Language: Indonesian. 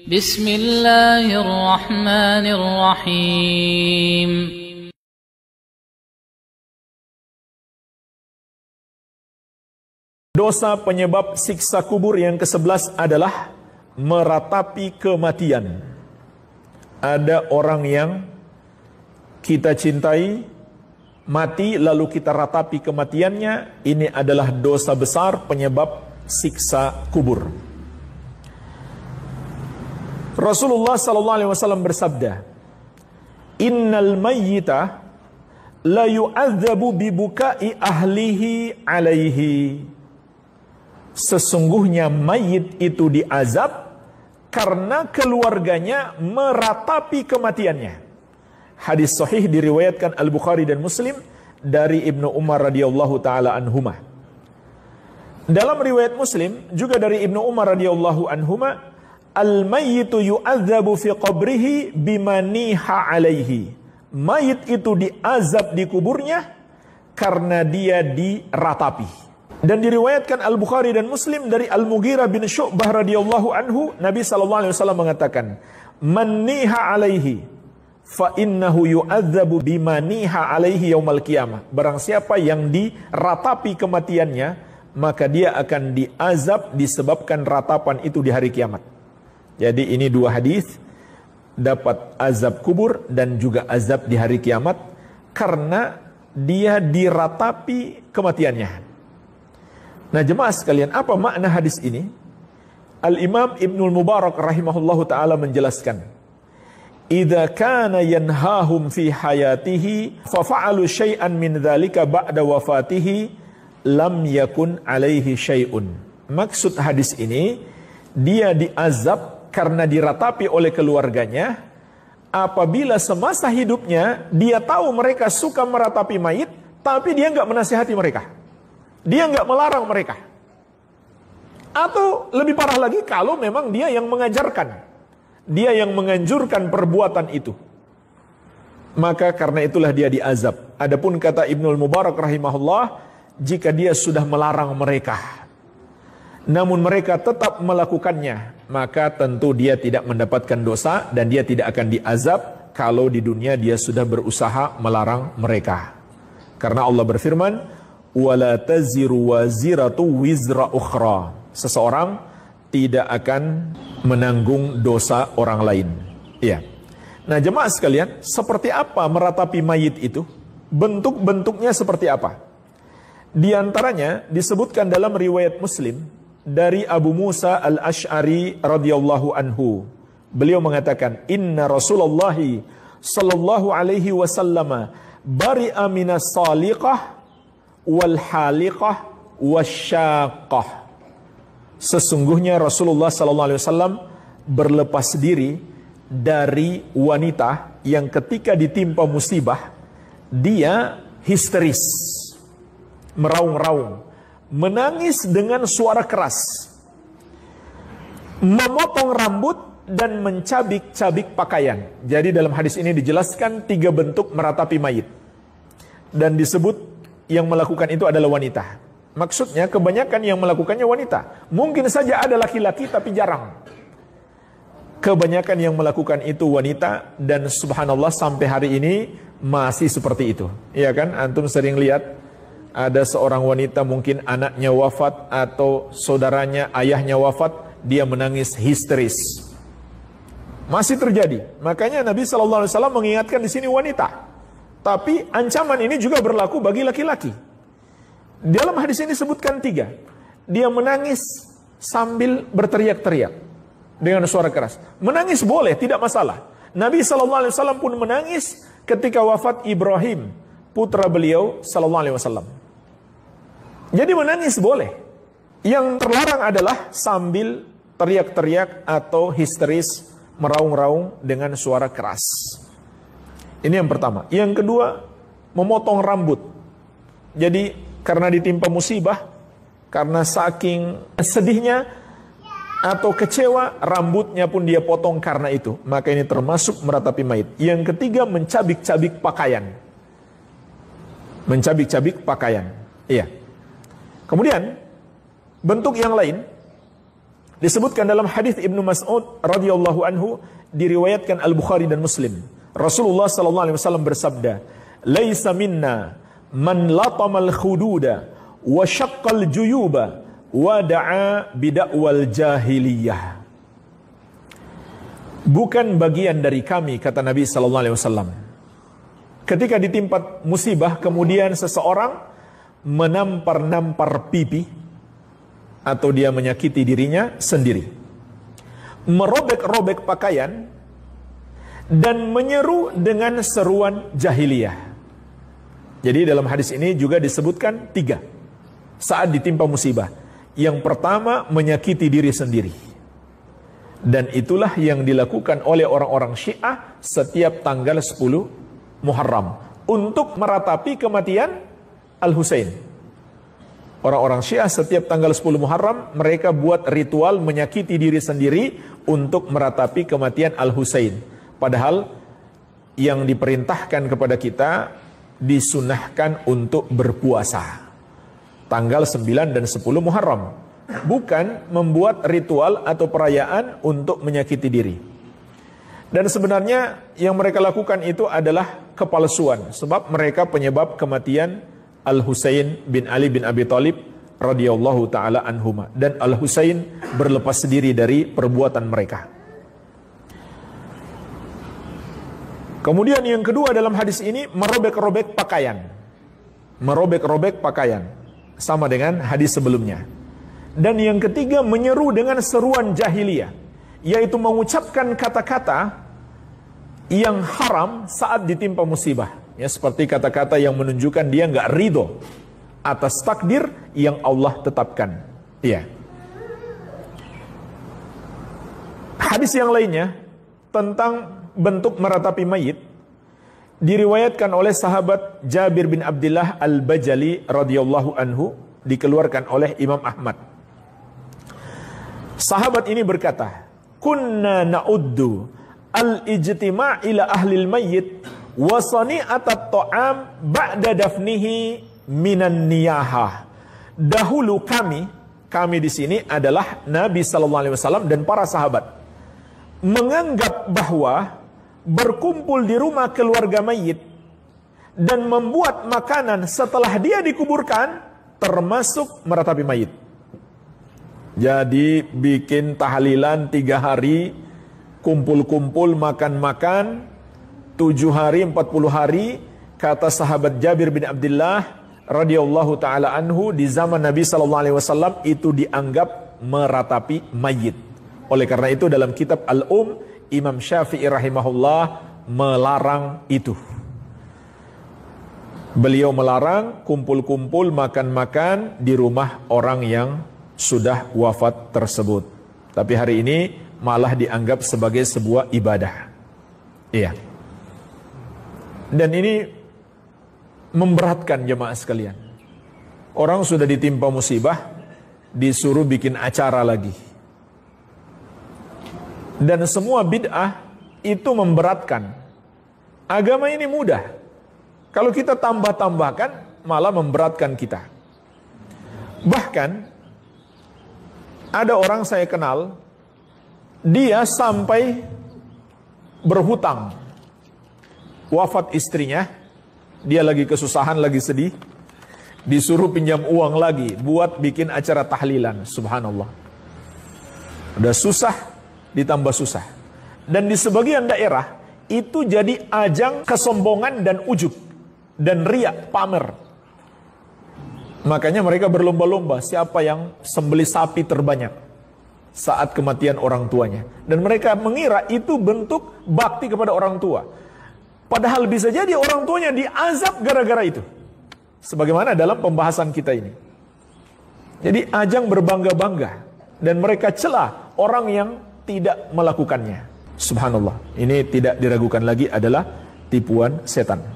Bismillahirrahmanirrahim. Dosa penyebab siksa kubur yang ke-11 adalah meratapi kematian. Ada orang yang kita cintai mati lalu kita ratapi kematiannya. Ini adalah dosa besar penyebab siksa kubur. Rasulullah SAW bersabda, "Innal mayyita la yu'adzabu bibukai ahlihi alaihi." Sesungguhnya mayit itu diazab karena keluarganya meratapi kematiannya. Hadis sahih diriwayatkan Al-Bukhari dan Muslim dari Ibnu Umar radhiyallahu taala anhuma. Dalam riwayat Muslim juga dari Ibnu Umar radhiyallahu anhuma, al-mayyitu yu'adzabu fi qabrihi bimaniha alaihi. Mayit itu diazab di kuburnya karena dia diratapi. Dan diriwayatkan Al-Bukhari dan Muslim dari Al-Mughirah bin Syu'bah radhiyallahu anhu, Nabi sallallahu alaihi wasallam mengatakan, "Maniha alaihi fa innahu yu'adzabu bimaniha alaihi yaumal qiyamah." Barang siapa yang diratapi kematiannya, maka dia akan diazab disebabkan ratapan itu di hari kiamat. Jadi ini dua hadis, dapat azab kubur dan juga azab di hari kiamat karena dia diratapi kematiannya. Nah jemaah sekalian, apa makna hadis ini? Al-Imam Ibnul Mubarak rahimahullahu ta'ala menjelaskan, "Idza kana yanhahum fi hayatihi fafa'alu syai'an min dzalika ba'da wafatihi lam yakun alaihi syai'un." Maksud hadis ini, dia diazab karena diratapi oleh keluarganya apabila semasa hidupnya dia tahu mereka suka meratapi mayit, tapi dia nggak menasihati mereka. Dia nggak melarang mereka. Atau lebih parah lagi kalau memang dia yang mengajarkan, dia yang menganjurkan perbuatan itu, maka karena itulah dia diazab. Adapun kata Ibnul Mubarak rahimahullah, jika dia sudah melarang mereka namun mereka tetap melakukannya, maka tentu dia tidak mendapatkan dosa dan dia tidak akan diazab kalau di dunia dia sudah berusaha melarang mereka. Karena Allah berfirman, "Wala taziru waziratu wizra ukhra." Seseorang tidak akan menanggung dosa orang lain. Iya. Nah, jemaah sekalian, seperti apa meratapi mayit itu? Bentuk-bentuknya seperti apa? Di antaranya disebutkan dalam riwayat Muslim dari Abu Musa al-Ash'ari radhiyallahu anhu. Beliau mengatakan, "Inna Rasulullah sallallahu alaihi wasallam bari'a minas saliqah wal haliqah wasyaqah." Sesungguhnya Rasulullah sallallahu alaihi wasallam berlepas diri dari wanita yang ketika ditimpa musibah dia histeris, meraung-raung, menangis dengan suara keras, memotong rambut dan mencabik-cabik pakaian. Jadi dalam hadis ini dijelaskan 3 bentuk meratapi mayit. Dan disebut yang melakukan itu adalah wanita. Maksudnya kebanyakan yang melakukannya wanita. Mungkin saja ada laki-laki tapi jarang. Kebanyakan yang melakukan itu wanita, dan subhanallah sampai hari ini masih seperti itu. Iya kan? Antum sering lihat ada seorang wanita, mungkin anaknya wafat atau saudaranya, ayahnya wafat, dia menangis histeris. Masih terjadi. Makanya Nabi SAW mengingatkan di sini wanita. Tapi ancaman ini juga berlaku bagi laki-laki. Dalam hadis ini disebutkan 3. Dia menangis sambil berteriak-teriak dengan suara keras. Menangis boleh, tidak masalah. Nabi SAW pun menangis ketika wafat Ibrahim, putra beliau SAW. Jadi menangis boleh. Yang terlarang adalah sambil teriak-teriak atau histeris, meraung-raung dengan suara keras. Ini yang pertama. Yang kedua, memotong rambut. Jadi karena ditimpa musibah, karena saking sedihnya atau kecewa, rambutnya pun dia potong karena itu. Maka ini termasuk meratapi mayit. Yang ketiga, mencabik-cabik pakaian. Mencabik-cabik pakaian. Iya. Kemudian bentuk yang lain Disebutkan dalam hadis Ibnu Mas'ud radhiyallahu anhu, diriwayatkan Al-Bukhari dan Muslim. Rasulullah sallallahu alaihi wasallam bersabda, "Laisa minna man latamal khududa wa syaqqal juyuba wa da'a bid'awal jahiliyah." Bukan bagian dari kami, kata Nabi sallallahu alaihi wasallam, ketika ditimpa musibah kemudian seseorang menampar-nampar pipi atau dia menyakiti dirinya sendiri, merobek-robek pakaian, dan menyeru dengan seruan jahiliyah. Jadi dalam hadis ini juga disebutkan 3 saat ditimpa musibah. Yang pertama, menyakiti diri sendiri, dan itulah yang dilakukan oleh orang-orang Syiah setiap tanggal 10 Muharram untuk meratapi kematian Al-Husain. Orang-orang Syiah setiap tanggal 10 Muharram mereka buat ritual menyakiti diri sendiri untuk meratapi kematian Al-Husain. Padahal yang diperintahkan kepada kita disunahkan untuk berpuasa tanggal 9 dan 10 Muharram, bukan membuat ritual atau perayaan untuk menyakiti diri. Dan sebenarnya yang mereka lakukan itu adalah kepalsuan, sebab mereka penyebab kematian Al-Husain bin Ali bin Abi Thalib radhiyallahu taala anhuma, dan Al-Husain berlepas diri dari perbuatan mereka. Kemudian yang kedua dalam hadis ini, merobek-robek pakaian. Merobek-robek pakaian, sama dengan hadis sebelumnya. Dan yang ketiga, menyeru dengan seruan jahiliyah, yaitu mengucapkan kata-kata yang haram saat ditimpa musibah. Ya, seperti kata-kata yang menunjukkan dia nggak ridho atas takdir yang Allah tetapkan. Iya. Hadis yang lainnya tentang bentuk meratapi mayit diriwayatkan oleh sahabat Jabir bin Abdullah Al-Bajali radhiyallahu anhu, dikeluarkan oleh Imam Ahmad. Sahabat ini berkata, "Kunna na'uddu al-ijtima' ila ahlil mayyit wa sani'atat ta'am ba'da dafnihi minan niyahah." Dahulu kami di sini adalah Nabi sallallahu alaihi wasallam dan para sahabat menganggap bahwa berkumpul di rumah keluarga mayit dan membuat makanan setelah dia dikuburkan termasuk meratapi mayit. Jadi bikin tahlilan 3 hari, kumpul-kumpul makan-makan 7 hari, 40 hari, kata sahabat Jabir bin Abdullah radhiyallahu taala anhu, di zaman Nabi sallallahu alaihi wasallam itu dianggap meratapi mayit. Oleh karena itu dalam kitab Al-Um, Imam Syafi'i rahimahullah melarang itu. Beliau melarang kumpul-kumpul makan-makan di rumah orang yang sudah wafat tersebut. Tapi hari ini malah dianggap sebagai sebuah ibadah. Iya. Dan ini memberatkan jemaah sekalian. Orang sudah ditimpa musibah, disuruh bikin acara lagi. Dan semua bid'ah itu memberatkan. Agama ini mudah. Kalau kita tambah-tambahkan, malah memberatkan kita. Bahkan, ada orang saya kenal, dia sampai berhutang. Wafat istrinya, dia lagi kesusahan, lagi sedih, disuruh pinjam uang lagi buat bikin acara tahlilan. Subhanallah. Udah susah ditambah susah. Dan di sebagian daerah itu jadi ajang kesombongan dan ujub dan riak, pamer. Makanya mereka berlomba-lomba siapa yang sembelih sapi terbanyak saat kematian orang tuanya. Dan mereka mengira itu bentuk bakti kepada orang tua. Padahal bisa jadi orang tuanya diazab gara-gara itu. Sebagaimana dalam pembahasan kita ini. Jadi ajang berbangga-bangga. Dan mereka celah orang yang tidak melakukannya. Subhanallah. Ini tidak diragukan lagi adalah tipuan setan.